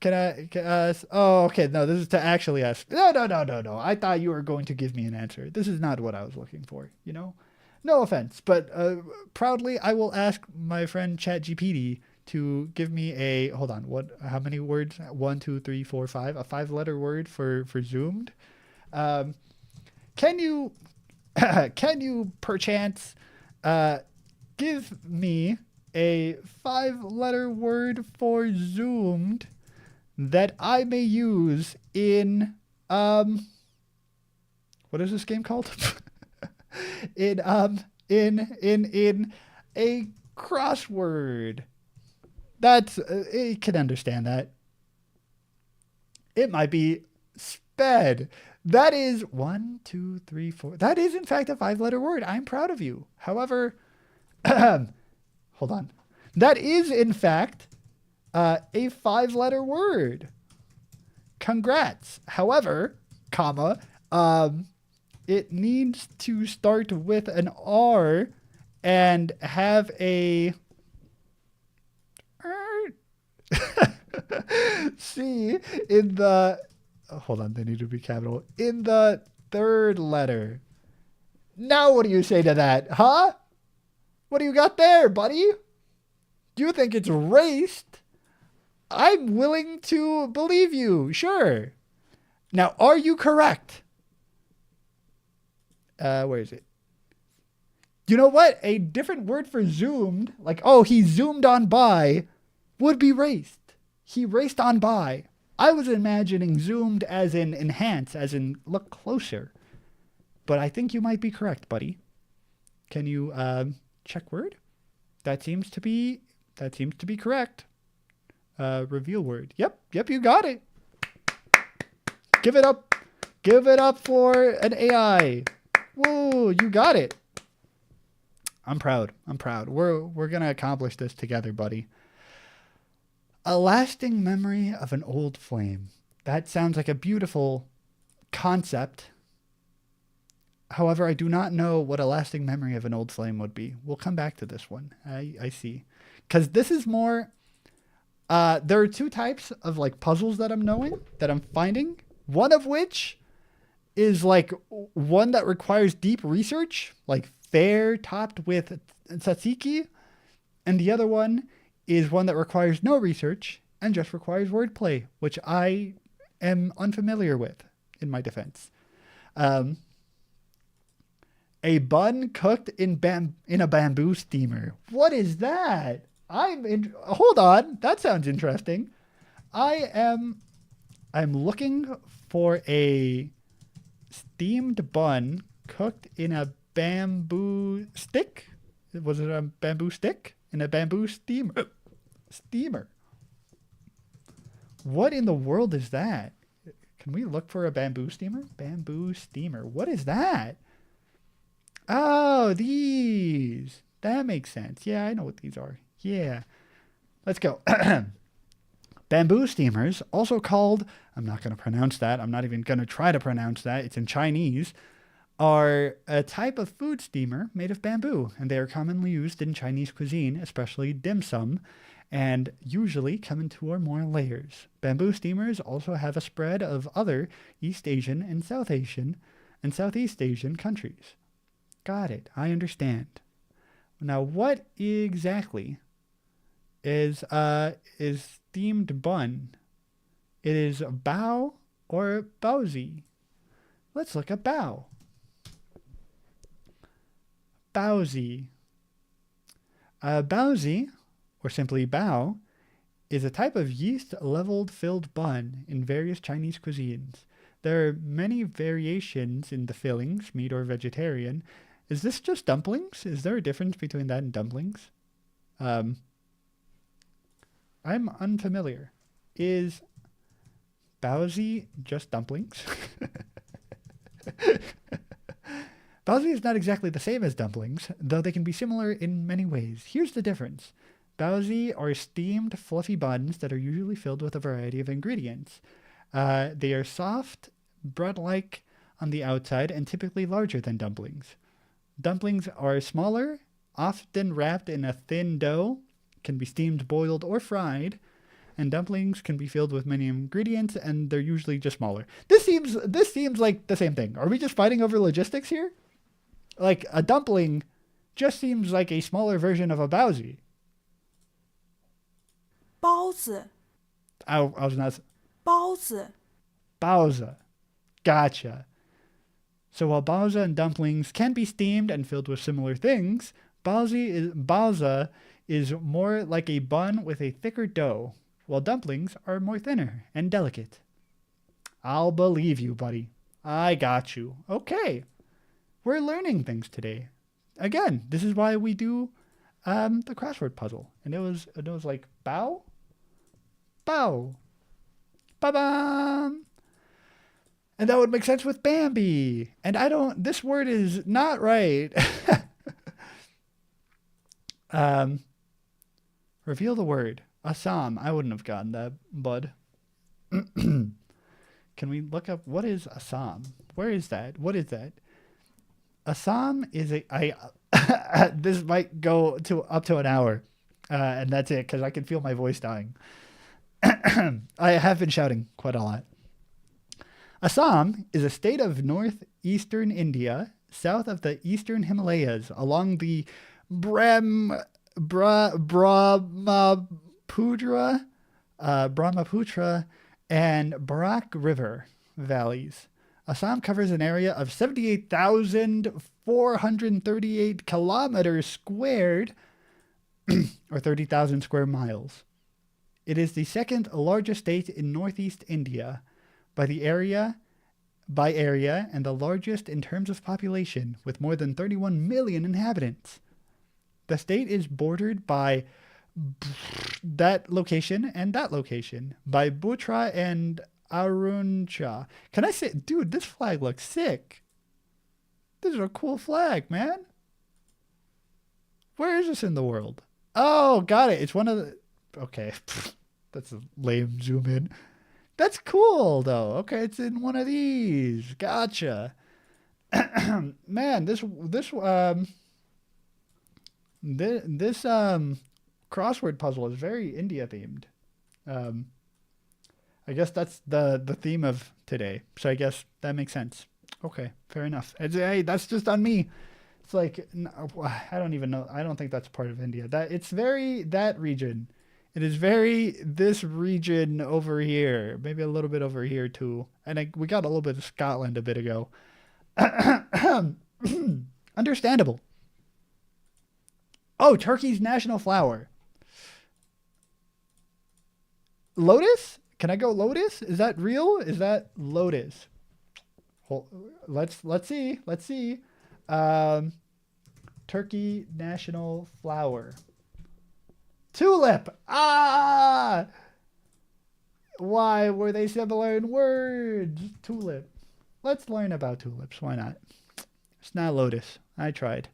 Oh, okay. No, this is to actually ask. No. I thought you were going to give me an answer. This is not what I was looking for, you know? No offense, but proudly, I will ask my friend ChatGPT to give me a, hold on, how many words? 1, 2, 3, 4, 5. A 5-letter word for zoomed. Can you perchance give me a 5-letter word for zoomed that I may use in what is this game called? in a crossword. That's it can understand that. It might be sped. That is 1, 2, 3, 4. That is in fact a 5-letter word. I'm proud of you. However, hold on. That is in fact a 5-letter word. Congrats. However, comma, it needs to start with an R and have a C in the, hold on, they need to be capital, in the 3rd letter. Now what do you say to that, huh? What do you got there, buddy? Do you think it's raced? I'm willing to believe you, sure. Now, are you correct? Where is it? You know what? A different word for zoomed, like, oh, he zoomed on by, would be raced. He raced on by. I was imagining zoomed as in enhance, as in look closer. But I think you might be correct, buddy. Can you check word? That seems to be correct. Reveal word. Yep, you got it. Give it up. Give it up for an AI. Whoa, you got it. I'm proud. We're gonna accomplish this together, buddy. A lasting memory of an old flame. That sounds like a beautiful concept. However, I do not know what a lasting memory of an old flame would be. We'll come back to this one. I see. Because this is more, there are 2 types of like puzzles that I'm finding. One of which is like one that requires deep research, like fair topped with tzatziki. And the other one is one that requires no research and just requires wordplay, which I am unfamiliar with, in my defense. A bun cooked in a bamboo steamer. What is that? Hold on. That sounds interesting. I'm looking for a steamed bun cooked in a bamboo stick. Was it a bamboo stick? In a bamboo steamer. What in the world is that? Can we look for a bamboo steamer? Bamboo steamer. What is that? Oh, these. That makes sense. Yeah, I know what these are. Yeah. Let's go. Bamboo steamers, also called, I'm not going to pronounce that. I'm not even going to try to pronounce that. It's in Chinese. Are a type of food steamer made of bamboo, and they are commonly used in Chinese cuisine, especially dim sum, and usually come in 2 or more layers. Bamboo steamers also have a spread of other East Asian and South Asian and Southeast Asian countries. Got it. I understand. Now, what exactly is steamed bun? It is bao or baozi. Let's look at bao. Baozi. Baozi, or simply bao, is a type of yeast-leveled filled bun in various Chinese cuisines. There are many variations in the fillings, meat or vegetarian. Is this just dumplings? Is there a difference between that and dumplings? I'm unfamiliar. Is baozi just dumplings? Baozi is not exactly the same as dumplings, though they can be similar in many ways. Here's the difference. Baozi are steamed, fluffy buns that are usually filled with a variety of ingredients. They are soft, bread-like on the outside and typically larger than dumplings. Dumplings are smaller, often wrapped in a thin dough, can be steamed, boiled, or fried, and dumplings can be filled with many ingredients, and they're usually just smaller. This seems like the same thing. Are we just fighting over logistics here? Like, a dumpling just seems like a smaller version of a baozi. 包子 I was not... 包子 Baozi. Gotcha. So while baozi and dumplings can be steamed and filled with similar things, baozi is more like a bun with a thicker dough, while dumplings are more thinner and delicate. I'll believe you, buddy. I got you. Okay. We're learning things today. Again, this is why we do the crossword puzzle. And it was like bow, bow, ba-bam. And that would make sense with Bambi. And this word is not right. Reveal the word. Assam. I wouldn't have gotten that, bud. Can we look up, what is Assam? Where is that? What is that? Assam is this might go up to an hour. And that's it, because I can feel my voice dying. I have been shouting quite a lot. Assam is a state of northeastern India, south of the eastern Himalayas, along the Brahmaputra and Barak River valleys. Assam covers an area of 78,438 kilometers squared, or 30,000 square miles. It is the second largest state in northeast India by area and the largest in terms of population, with more than 31 million inhabitants. The state is bordered by that location, by Bhutra and Aruncha. Can I say, dude, this flag looks sick. This is a cool flag, man. Where is this in the world? Oh, got it. It's one of the... Okay. That's a lame zoom in. That's cool, though. Okay, it's in one of these. Gotcha. Man, this crossword puzzle is very India themed. I guess that's the theme of today. So I guess that makes sense. Okay, fair enough. Hey, that's just on me. It's like, I don't even know. I don't think that's part of India. It's very that region. It is very this region over here. Maybe a little bit over here too. And we got a little bit of Scotland a bit ago. Understandable. Oh, Turkey's national flower. Lotus? Can I go lotus? Is that real? Is that lotus? Let's see. Let's see. Turkey national flower. Tulip. Ah! Why were they similar in words? Tulip. Let's learn about tulips. Why not? It's not lotus. I tried.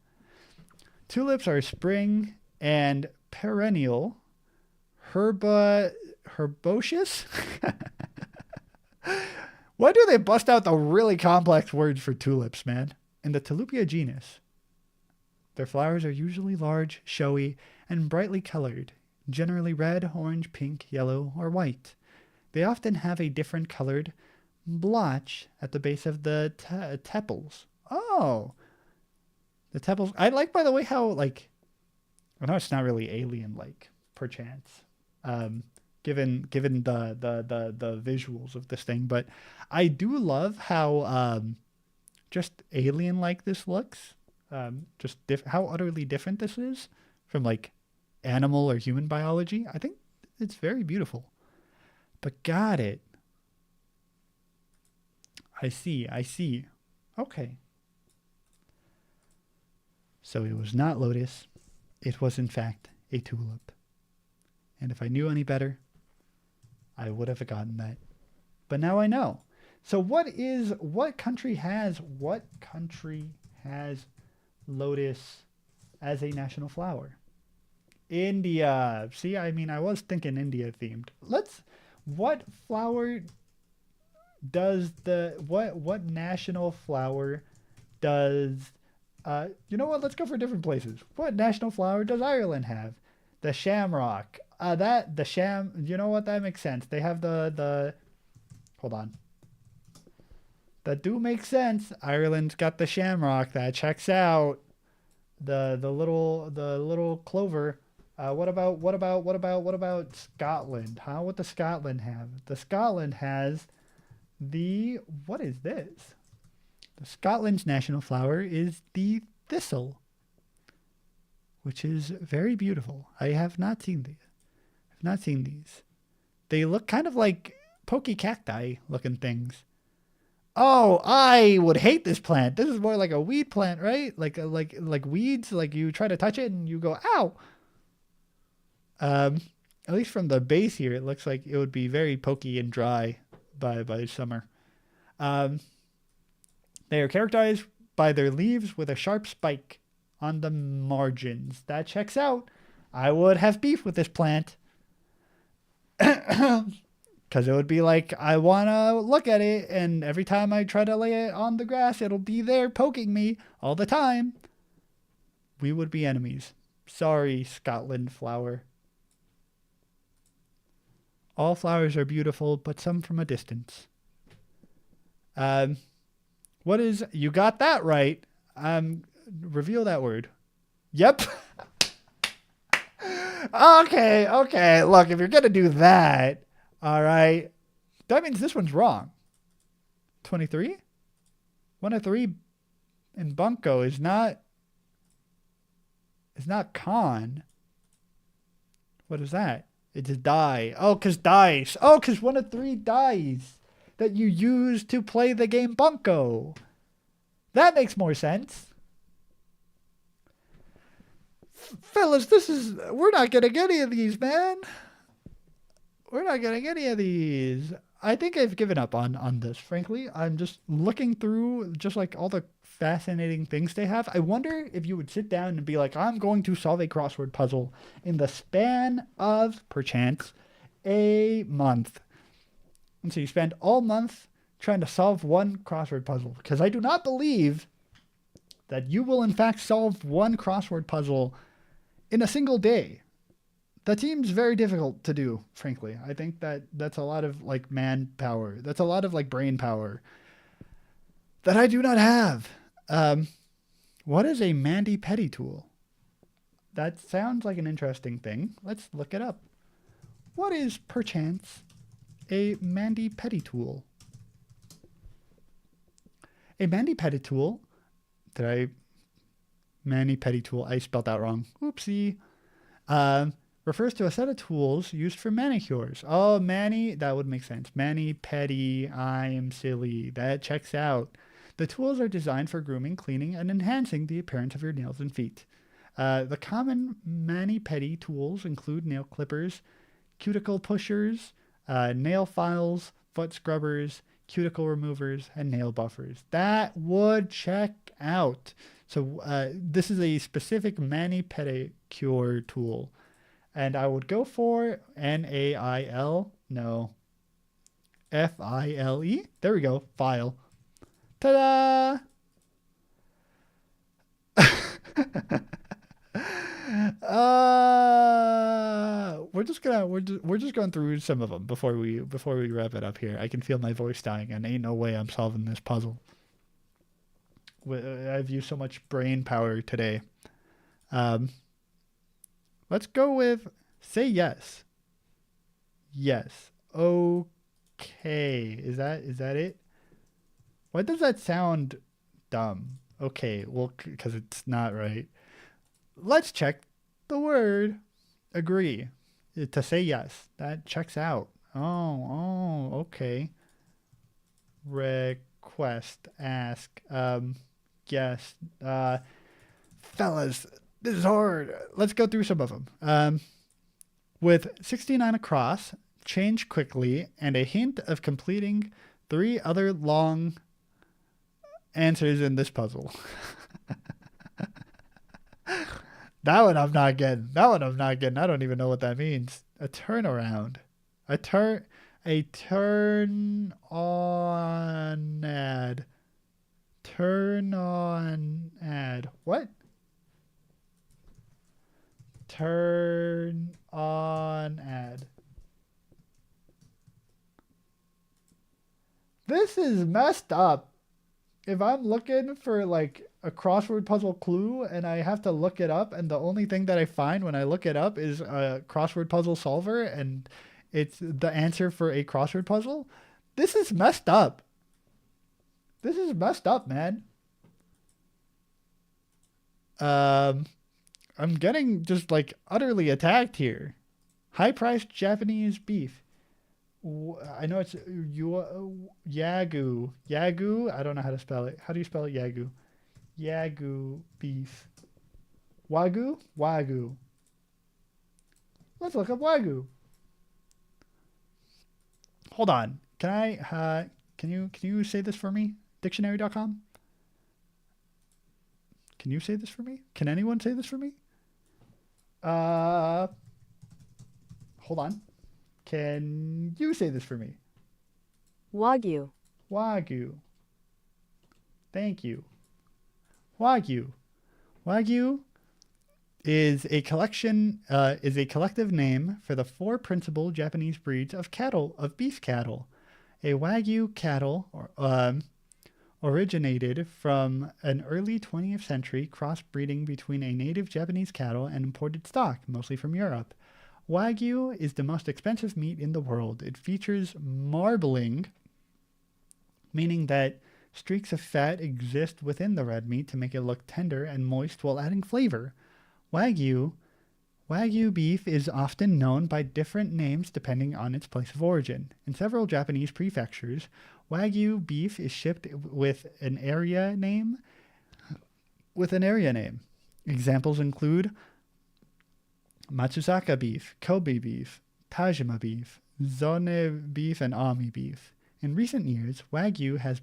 Tulips are spring and perennial herbaceous. Why do they bust out the really complex words for tulips, man? In the Tulipia genus. Their flowers are usually large, showy, and brightly colored, generally red, orange, pink, yellow, or white. They often have a different colored blotch at the base of the tepals. Oh, the tepals. I like, by the way, how like I know it's not really alien like, perchance, given the visuals of this thing, but I do love how just alien like this looks. Just how utterly different this is from like animal or human biology. I think it's very beautiful. But got it. I see. I see. Okay. So it was not lotus. It was, in fact, a tulip. And if I knew any better, I would have gotten that. But now I know. So what country has lotus as a national flower? India. See, I mean, I was thinking India themed. What flower does what national flower does, you know what? Let's go for different places. What national flower does Ireland have? The shamrock. You know what? That makes sense. They have hold on. That do make sense. Ireland's got the shamrock. That checks out. The little clover. What about Scotland? Huh? What does Scotland have? The Scotland has what is this? The Scotland's national flower is the thistle, which is very beautiful. I have not seen these. They look kind of like pokey cacti looking things. Oh, I would hate this plant. This is more like a weed plant, right? Like weeds. Like you try to touch it and you go, ow. At least from the base here, it looks like it would be very pokey and dry by summer. They are characterized by their leaves with a sharp spike on the margins. That checks out. I would have beef with this plant. Because it would be like, I want to look at it, and every time I try to lay it on the grass, it'll be there poking me all the time. We would be enemies. Sorry, Scotland flower. All flowers are beautiful, but some from a distance. You got that right. Reveal that word. Yep. Okay. Look, if you're going to do that, all right, that means this one's wrong. 23? 1 of 3 in bunco is not con. What is that? It's die. Oh, because dice. Oh, because 1 of 3 dice that you use to play the game bunco. That makes more sense. Fellas, we're not getting any of these, man. We're not getting any of these. I think I've given up on this, frankly. I'm just looking through just like all the fascinating things they have. I wonder if you would sit down and be like, I'm going to solve a crossword puzzle in the span of, perchance, a month. And so you spend all month trying to solve one crossword puzzle. Because I do not believe that you will in fact solve one crossword puzzle in a single day. That seems very difficult to do, frankly. I think that's a lot of like manpower. That's a lot of like brain power that I do not have. What is a Mandy-Petty tool? That sounds like an interesting thing. Let's look it up. What is, perchance, a Mandy-Petty tool? A Mandy-Petty tool. Mandy-Petty tool. I spelled that wrong. Oopsie. Refers to a set of tools used for manicures. Oh, that would make sense. Mani-pedi, I am silly. That checks out. The tools are designed for grooming, cleaning, and enhancing the appearance of your nails and feet. The common mani-pedi tools include nail clippers, cuticle pushers, nail files, foot scrubbers, cuticle removers, and nail buffers. That would check out. So this is a specific mani-pedicure tool. And I would go for Nail. No. File. There we go. File. Ta-da! we're just going through some of them before we wrap it up here. I can feel my voice dying, and ain't no way I'm solving this puzzle. I've used so much brain power today. Um, let's go with say yes. Yes. Okay. Is that it? Why does that sound dumb? Okay. Well, because it's not right. Let's check the word agree to say yes. That checks out. Okay. Request, ask, yes. Fellas, this is hard. Let's go through some of them. With 69 across, change quickly, and a hint of completing 3 other long answers in this puzzle. That one I'm not getting. I don't even know what that means. A turnaround. A turn on ad. Turn on ad. What? Turn on ad. This is messed up. If I'm looking for like a crossword puzzle clue and I have to look it up, and the only thing that I find when I look it up is a crossword puzzle solver and it's the answer for a crossword puzzle, this is messed up. This is messed up, man. I'm getting just like utterly attacked here. High priced Japanese beef. I know it's Yagyu. Yagyu? I don't know how to spell it. How do you spell it? Yagyu. Yagyu beef. Wagyu? Wagyu. Let's look up Wagyu. Hold on. Can you say this for me? Dictionary.com? Can you say this for me? Can anyone say this for me? Hold on. Can you say this for me? Wagyu. Wagyu. Thank you. Wagyu. Wagyu is a collective name for the 4 principal Japanese breeds of beef cattle. A Wagyu cattle originated from an early 20th century crossbreeding between a native Japanese cattle and imported stock, mostly from Europe. Wagyu is the most expensive meat in the world. It features marbling, meaning that streaks of fat exist within the red meat to make it look tender and moist while adding flavor. Wagyu beef is often known by different names depending on its place of origin. In several Japanese prefectures, Wagyu beef is shipped with an area name. Examples include Matsuzaka beef, Kobe beef, Tajima beef, Zone beef, and Ami beef. In recent years, Wagyu has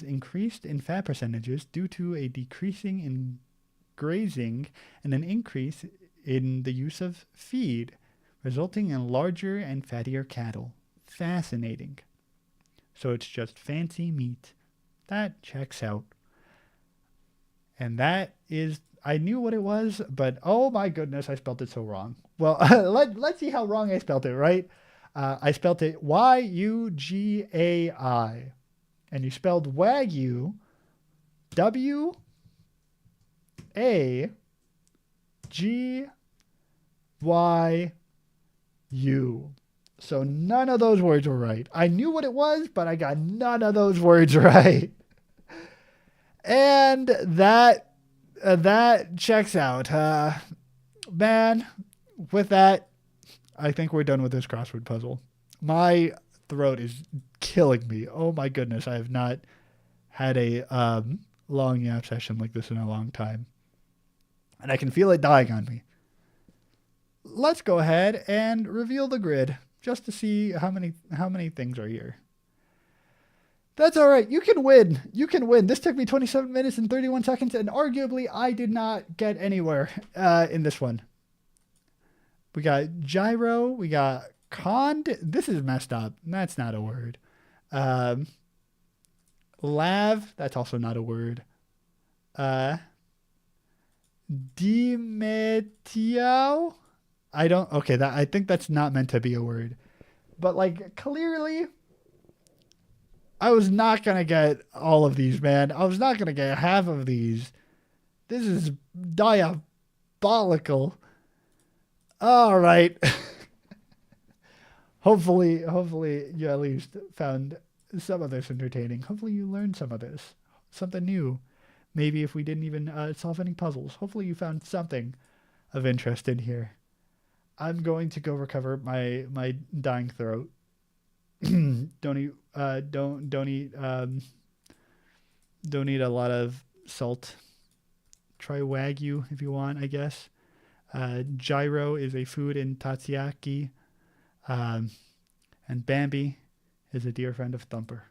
increased in fat percentages due to a decreasing in grazing and an increase in the use of feed, resulting in larger and fattier cattle. Fascinating. So it's just fancy meat. That checks out. And that is, I knew what it was, but oh my goodness, I spelled it so wrong. Well, let's see how wrong I spelled it, right? I spelled it Yugai. And you spelled Wagyu Wagyu. So none of those words were right. I knew what it was, but I got none of those words right. And that checks out. Man, with that, I think we're done with this crossword puzzle. My throat is killing me. Oh my goodness, I have not had a long yap session like this in a long time. And I can feel it dying on me. Let's go ahead and reveal the grid just to see how many things are here. That's all right. You can win. This took me 27 minutes and 31 seconds, and arguably I did not get anywhere in this one. We got gyro. We got cond. This is messed up. That's not a word. Lav. That's also not a word. Dimetio. I don't. Okay, that I think that's not meant to be a word. But like clearly, I was not gonna get all of these, man. I was not gonna get half of these. This is diabolical. All right. hopefully you at least found some of this entertaining. Hopefully you learned some of this, something new. Maybe if we didn't even solve any puzzles, hopefully you found something of interest in here. I'm going to go recover my dying throat. don't eat don't eat a lot of salt. Try wagyu if you want, I guess. Gyro is a food in Tatsuyaki. And Bambi is a dear friend of Thumper.